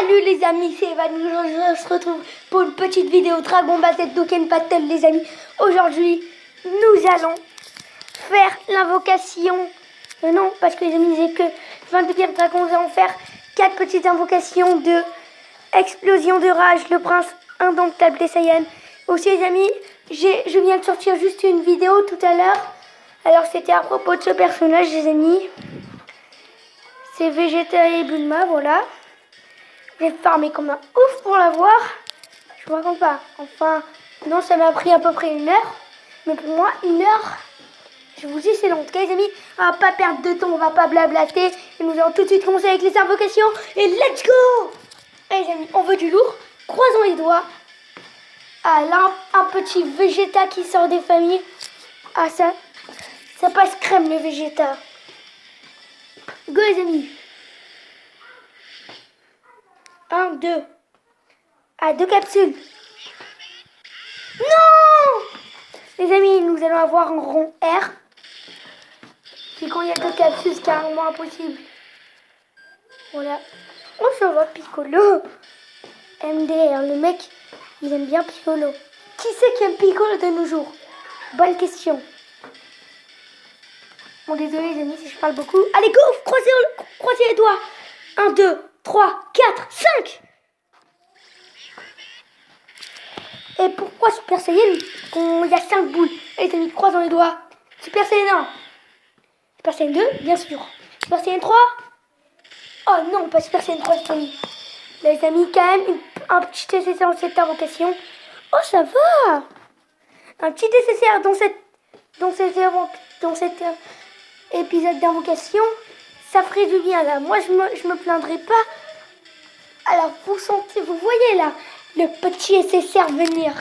Salut les amis, c'est Evan. On se retrouve pour une petite vidéo Dragon Ball Z Dokkan Battle les amis. Aujourd'hui, nous allons faire l'invocation. Non, parce que les amis, j'ai que 22 pierres dragons. Nous allons faire 4 petites invocations de explosion de rage, le prince indomptable des Saiyans. Aussi les amis, je viens de sortir juste une vidéo tout à l'heure. Alors c'était à propos de ce personnage les amis. C'est Vegeta et Bulma, voilà. J'ai farmé comme un ouf pour l'avoir. Je vous raconte pas. Enfin, non, ça m'a pris à peu près 1 heure. Mais pour moi, 1 heure, je vous dis, c'est long. En tout cas, les amis, on va pas perdre de temps, on va pas blablater. Et nous allons tout de suite commencer avec les invocations. Et let's go! Allez, les amis, on veut du lourd. Croisons les doigts. Ah, là, un petit Vegeta qui sort des familles. Ah, ça passe crème, le Vegeta. Go, les amis. 1, 2. Ah, 2 capsules. Non! Les amis, nous allons avoir un rond R. Puis quand il y a 2 capsules, c'est carrément impossible. Voilà. Oh, ça va, Piccolo. MDR, le mec, il aime bien Piccolo. Qui c'est qui aime Piccolo de nos jours? Bonne question. Bon, désolé les amis si je parle beaucoup. Allez, go! Croisez les doigts. 1, 2, 3, 4, 5. Et pourquoi Super Saiyan? Il y a 5 boules. Allez les amis, croisons les doigts. Super Saiyan 1. Super Saiyan 2, bien sûr. Super Saiyan 3. Oh non, pas Super Saiyan 3, les amis. Les amis, quand même, un petit essai dans cette invocation. Oh, ça va. Un petit nécessaire dans cet épisode d'invocation. Ça ferait du bien, là. Moi, je me plaindrai pas. Alors, vous voyez, là, le petit nécessaire venir.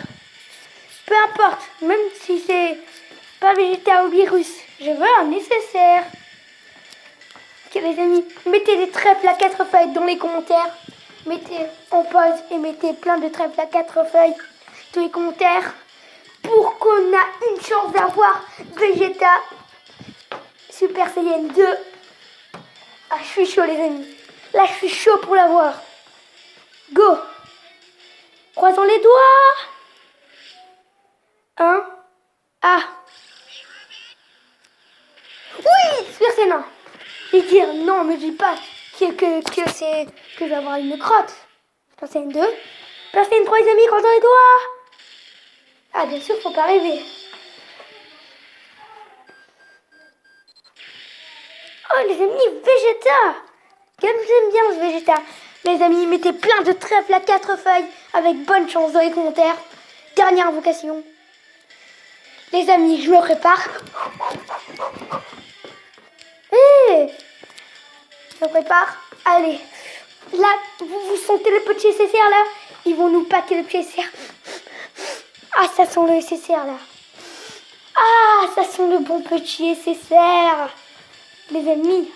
Peu importe, même si c'est pas Vegeta ou virus, je veux un nécessaire. Ok, les amis, mettez des trèfles à 4 feuilles dans les commentaires. Mettez en pause et mettez plein de trèfles à 4 feuilles dans les commentaires pour qu'on a une chance d'avoir Vegeta Super Saiyan 2. Ah, je suis chaud, les amis. Là, je suis chaud pour l'avoir. Go! Croisons les doigts. 1. Ah! Oui! Super Saiyan 1. Je vais dire non, mais je dis pas que je vais avoir une crotte. Super Saiyan 2. Super Saiyan 3, les amis, croisons les doigts. Ah, bien sûr, faut pas rêver. Oh, les amis, Vegeta! Comme j'aime bien ce Vegeta. Les amis, mettez plein de trèfles à 4 feuilles avec bonne chance dans les commentaires. Dernière invocation. Les amis, je me prépare. Je me prépare. Allez. Là, vous sentez le petit nécessaire là? Ils vont nous packer le petit nécessaire. Ah, ça sent le nécessaire là. Ah, ça sent le bon petit nécessaire. Les amis,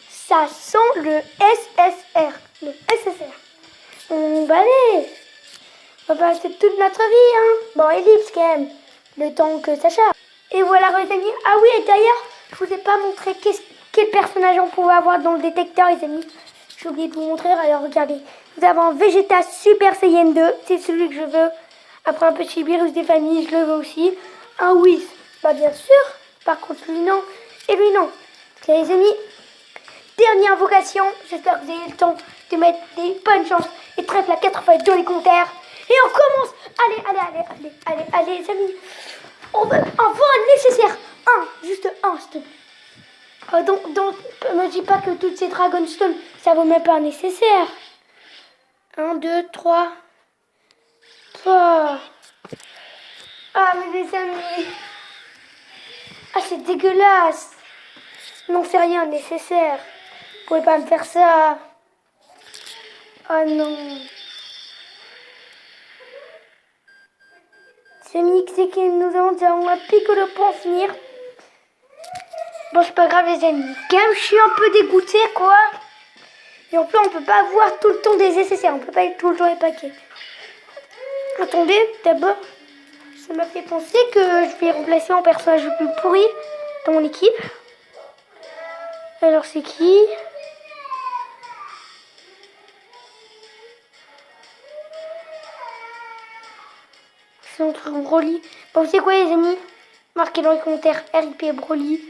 ça sent le SSR. Le SSR. On va aller. On va passer toute notre vie, hein. Bon, ellipse quand même. Le temps que ça charge. Et voilà, les amis. Ah oui, et d'ailleurs, je vous ai pas montré quel personnage on pouvait avoir dans le détecteur, les amis. J'ai oublié de vous montrer. Alors, regardez. Nous avons un Vegeta Super Saiyan 2. C'est celui que je veux. Après, un petit virus des familles, je le veux aussi. Un Whis. Bah, bien sûr. Par contre, lui, non. Et lui, non. Ok, les amis. Dernière invocation. J'espère que vous avez le temps de mettre des bonnes chances et trèfle à 4 feuilles dans les commentaires. Et on commence. Allez, les amis. On veut un nécessaire. Juste un, s'il te plaît. Donc, ne dis pas que toutes ces Dragon Stone, ça vaut même pas un nécessaire. 1, 2, 3. Ah, mais les amis. Ah, c'est dégueulasse. Non, c'est rien, nécessaire. Vous pouvez pas me faire ça. Oh non. C'est Mix et que nous avons un Piccolo pour finir. Bon, c'est pas grave, les amis. Quand même, je suis un peu dégoûtée, quoi. Et en plus, on peut pas avoir tout le temps des nécessaires. On peut pas être tout le temps les paquets. Attendez, d'abord, ça m'a fait penser que je vais remplacer un personnage le plus pourri dans mon équipe. Alors, c'est qui? son truc Broly. Bon, vous savez quoi les amis? Marquez dans les commentaires RIP Broly.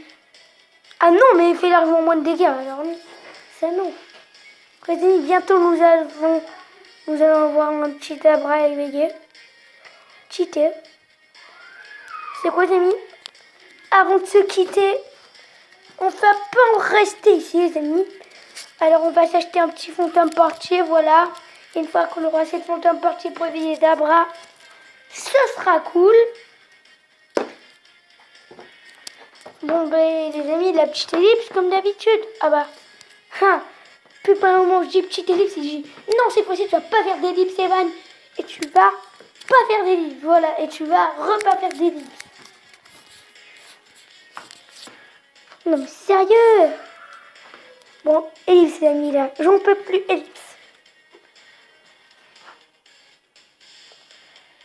Ah non, mais il fait largement moins de dégâts. Alors ça non. Les amis, bientôt nous allons avoir un petit Abra éveillé. Cheaté. C'est quoi les amis? Avant de se quitter, on va pas en rester ici les amis. Alors on va s'acheter un petit fond de portier, voilà. Et une fois qu'on aura cette fond de portier pour éveiller Dabra, ce sera cool. Bon ben les amis, la petite ellipse comme d'habitude. Ah bah, plus pas un moment où je dis petite ellipse, je dis non cette fois-ci tu vas pas faire d'ellipse Evan. Et tu vas pas faire d'ellipse, voilà. Et tu vas repas faire d'ellipse. Non mais sérieux. Bon, ellipse les amis là, j'en peux plus ellipse.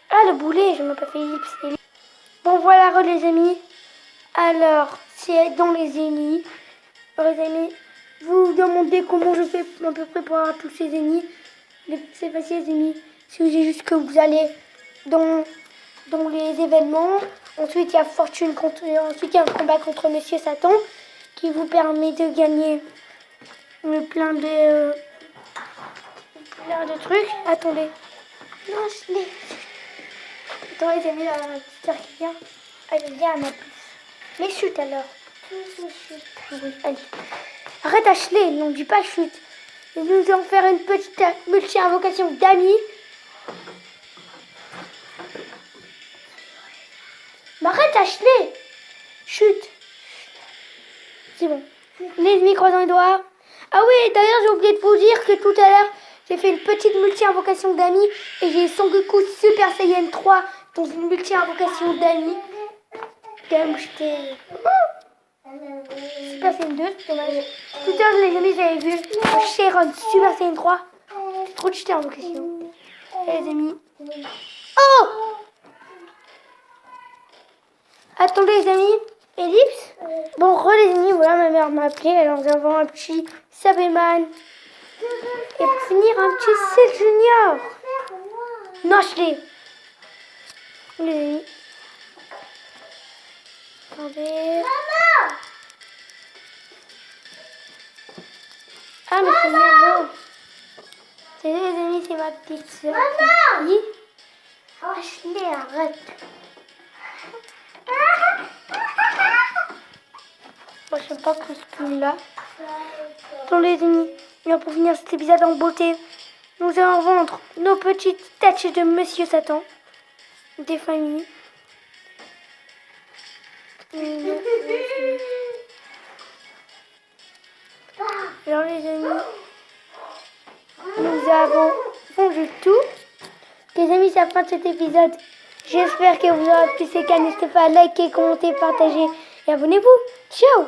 Ah le boulet, je m'ai pas fait ellipse. Bon voilà les amis. Alors, c'est dans les ennemis. Alors, les amis, vous vous demandez comment je fais à peu près pour avoir tous ces ennemis. C'est facile les amis. C'est juste que vous allez dans les événements. Ensuite, il y a fortune ensuite, il y a un combat contre Monsieur Satan qui vous permet de gagner plein de trucs. Attendez. Non, attendez, les amis, la petite qui vient. Elle vient à ma place. Mais chute alors. Oui, allez. Arrête Ashley, non, dis pas chute. Nous allons faire une petite multi-invocation d'amis. Mais arrête Ashley. Chute. C'est bon. Les ennemis croisant les doigts. Ah oui, d'ailleurs j'ai oublié de vous dire que tout à l'heure, j'ai fait une petite multi-invocation d'amis. Et j'ai Sangoku Super Saiyan 3 dans une multi-invocation d'amis. Comme j'étais Super Saiyan 2, c'est dommage. Tout à l'heure les amis j'avais vu Sharon Super Saiyan 3. Trop de jeter en vocation. Et les amis. Oh! Attendez les amis. Ellipse. Bon les amis, voilà ma mère m'a appelé. Alors nous avons un petit Sabeman. Et pour finir un petit Cell Junior. Non je l'ai. Les amis. Attendez. Ah mais c'est merveilleux. C'est les amis, c'est ma petite soeur qui dit. Ashley, arrête. Moi je sais pas que ce qu'il là. Attendez les amis, et pour finir cet épisode en beauté, nous allons vendre nos petites statues de Monsieur Satan. Des familles. Alors les amis, nous avons vendu tout. Les amis, c'est la fin de cet épisode. J'espère que vous aurez apprécié. N'hésitez pas à liker, commenter, partager et abonnez-vous. Ciao!